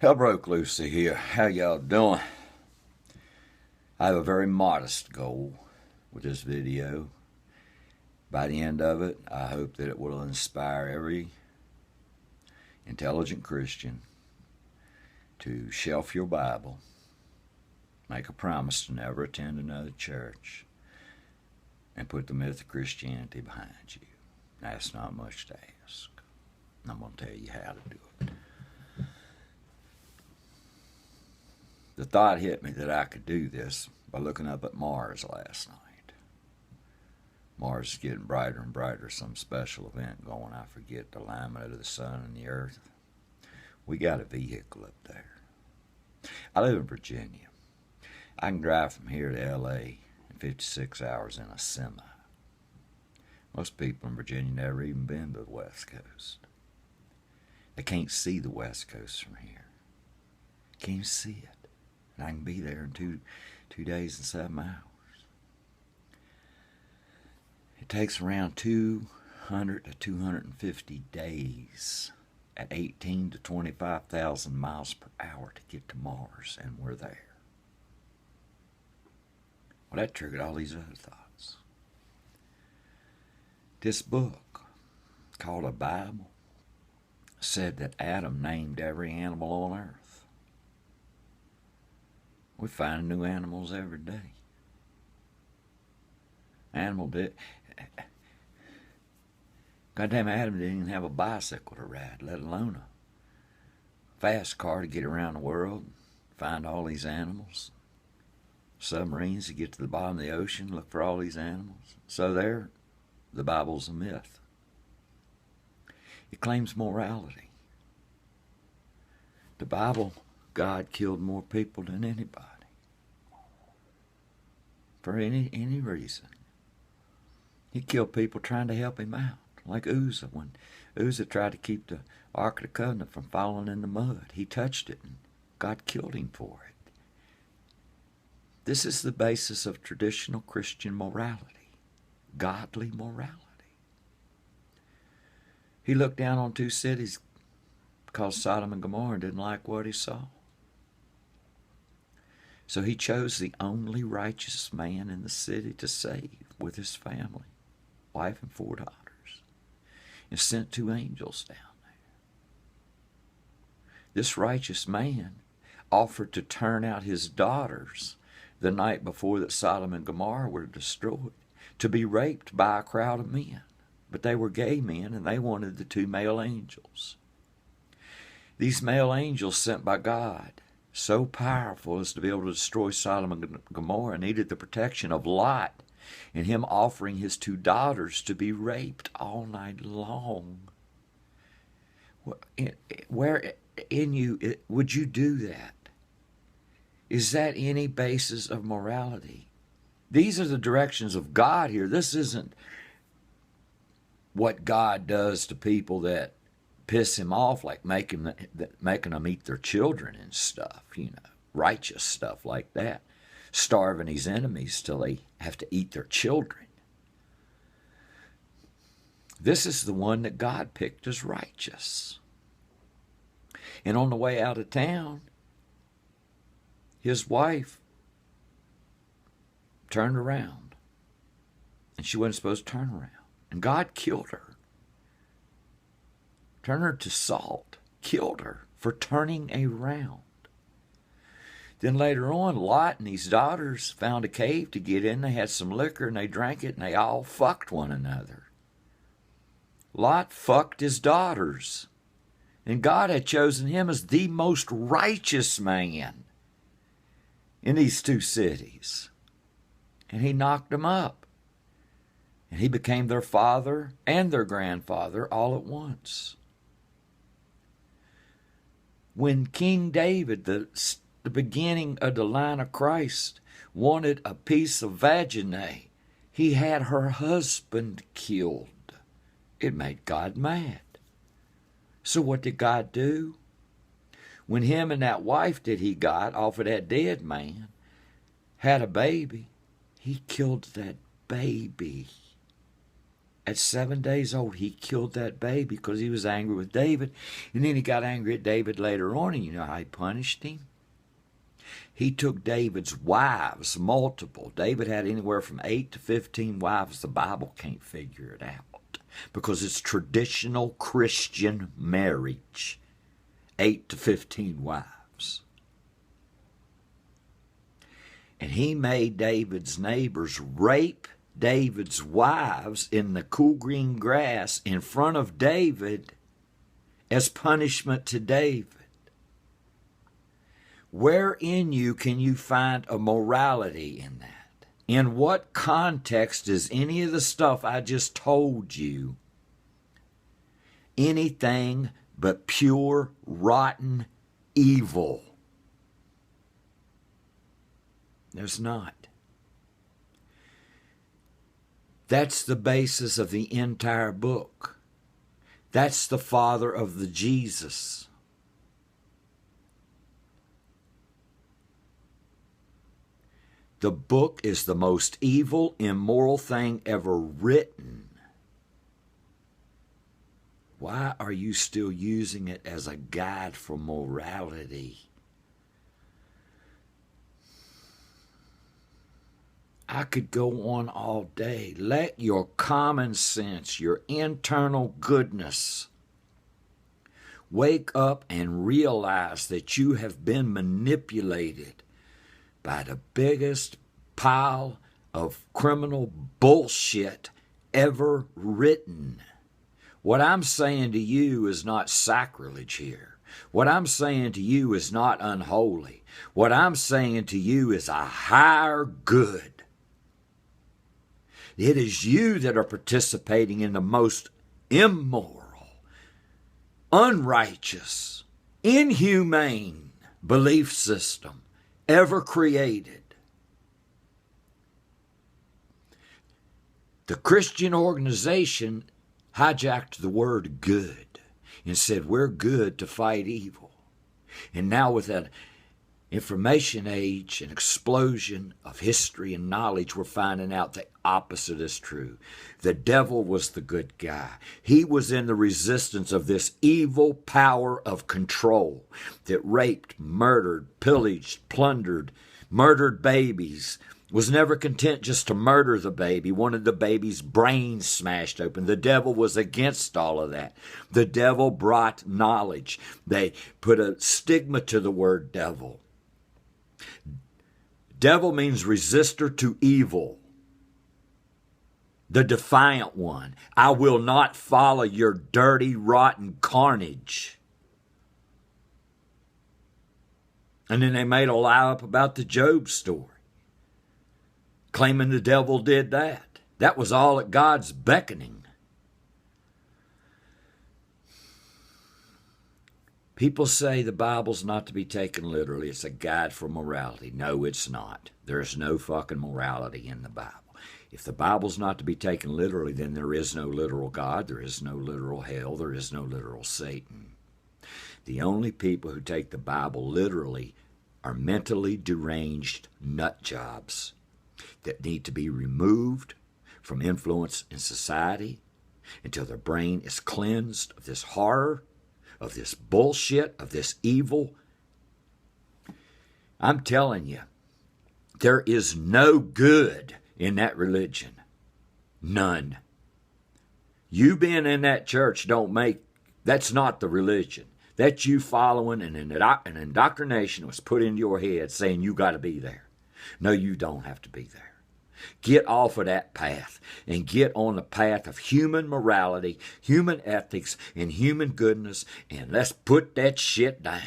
Hellbroke Lucy here. How y'all doing? I have a very modest goal with this video. By the end of it, I hope that it will inspire every intelligent Christian to shelf your Bible, make a promise to never attend another church, and put the myth of Christianity behind you. That's not much to ask. I'm going to tell you how to do it. The thought hit me that I could do this by looking up at Mars last night. Mars is getting brighter and brighter. Some special event going. I forget the alignment of the sun and the earth. We got a vehicle up there. I live in Virginia. I can drive from here to L.A. in 56 hours in a semi. Most people in Virginia never even been to the West Coast. They can't see the West Coast from here. Can't see it. And I can be there in two days and 7 hours. It takes around 200 to 250 days at 18 to 25,000 miles per hour to get to Mars, and we're there. Well, that triggered all these other thoughts. This book, called a Bible, said that Adam named every animal on earth. We find new animals every day. Goddamn, Adam didn't even have a bicycle to ride, let alone a fast car to get around the world, find all these animals. Submarines to get to the bottom of the ocean, look for all these animals. So there, the Bible's a myth. It claims morality. The Bible, God killed more people than anybody. For any reason. He killed people trying to help him out. Like Uzzah. When Uzzah tried to keep the Ark of the Covenant from falling in the mud, he touched it and God killed him for it. This is the basis of traditional Christian morality. Godly morality. He looked down on two cities called Sodom and Gomorrah and didn't like what he saw. So he chose the only righteous man in the city to save with his family, wife and 4 daughters, and sent 2 angels down there. This righteous man offered to turn out his daughters the night before that Sodom and Gomorrah were destroyed, to be raped by a crowd of men. But they were gay men, and they wanted the 2 male angels. These male angels sent by God, so powerful as to be able to destroy Sodom and Gomorrah, needed the protection of Lot, and him offering his 2 daughters to be raped all night long. Where in you would you do that? Is that any basis of morality? These are the directions of God here. This isn't what God does to people that piss him off, like making them eat their children and stuff, righteous stuff like that. Starving his enemies till they have to eat their children. This is the one that God picked as righteous. And on the way out of town, his wife turned around. And she wasn't supposed to turn around. And God killed her. Turned her to salt. Killed her for turning around. Then later on, Lot and his daughters found a cave to get in. They had some liquor and they drank it and they all fucked one another. Lot fucked his daughters. And God had chosen him as the most righteous man in these 2 cities. And he knocked them up. And he became their father and their grandfather all at once. When King David, the beginning of the line of Christ, wanted a piece of Vaginae, he had her husband killed. It made God mad. So what did God do? When him and that wife that he got off of that dead man had a baby, he killed that baby. At 7 days old, he killed that baby because he was angry with David. And then he got angry at David later on, and you know how he punished him? He took David's wives, multiple. David had anywhere from 8 to 15 wives. The Bible can't figure it out because it's traditional Christian marriage. 8 to 15 wives. And he made David's neighbors rape David's wives in the cool green grass in front of David as punishment to David. Where in you can you find a morality in that? In what context is any of the stuff I just told you anything but pure, rotten evil? There's not. That's the basis of the entire book. That's the father of the Jesus. The book is the most evil, immoral thing ever written. Why are you still using it as a guide for morality? I could go on all day. Let your common sense, your internal goodness, wake up and realize that you have been manipulated by the biggest pile of criminal bullshit ever written. What I'm saying to you is not sacrilege here. What I'm saying to you is not unholy. What I'm saying to you is a higher good. It is you that are participating in the most immoral, unrighteous, inhumane belief system ever created. The Christian organization hijacked the word good and said we're good to fight evil. And now with that information age and explosion of history and knowledge, we're finding out the opposite is true. The devil was the good guy. He was in the resistance of this evil power of control that raped, murdered, pillaged, plundered, murdered babies, was never content just to murder the baby, wanted the baby's brain smashed open. The devil was against all of that. The devil brought knowledge. They put a stigma to the word devil. Devil means resistor to evil. The defiant one. I will not follow your dirty, rotten carnage. And then they made a lie up about the Job story, claiming the devil did that. That was all at God's beckoning. People say the Bible's not to be taken literally. It's a guide for morality. No, it's not. There's no fucking morality in the Bible. If the Bible's not to be taken literally, then there is no literal God, there is no literal hell, there is no literal Satan. The only people who take the Bible literally are mentally deranged nut jobs that need to be removed from influence in society until their brain is cleansed of this horror, of this bullshit, of this evil. I'm telling you, there is no good in that religion. None. You being in that church that's not the religion. That's you following an indoctrination was put into your head saying you got to be there. No, you don't have to be there. Get off of that path and get on the path of human morality, human ethics, and human goodness, and let's put that shit down.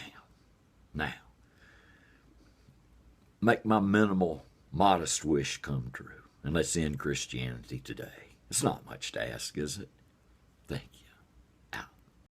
Now, make my minimal, modest wish come true, and let's end Christianity today. It's not much to ask, is it? Thank you.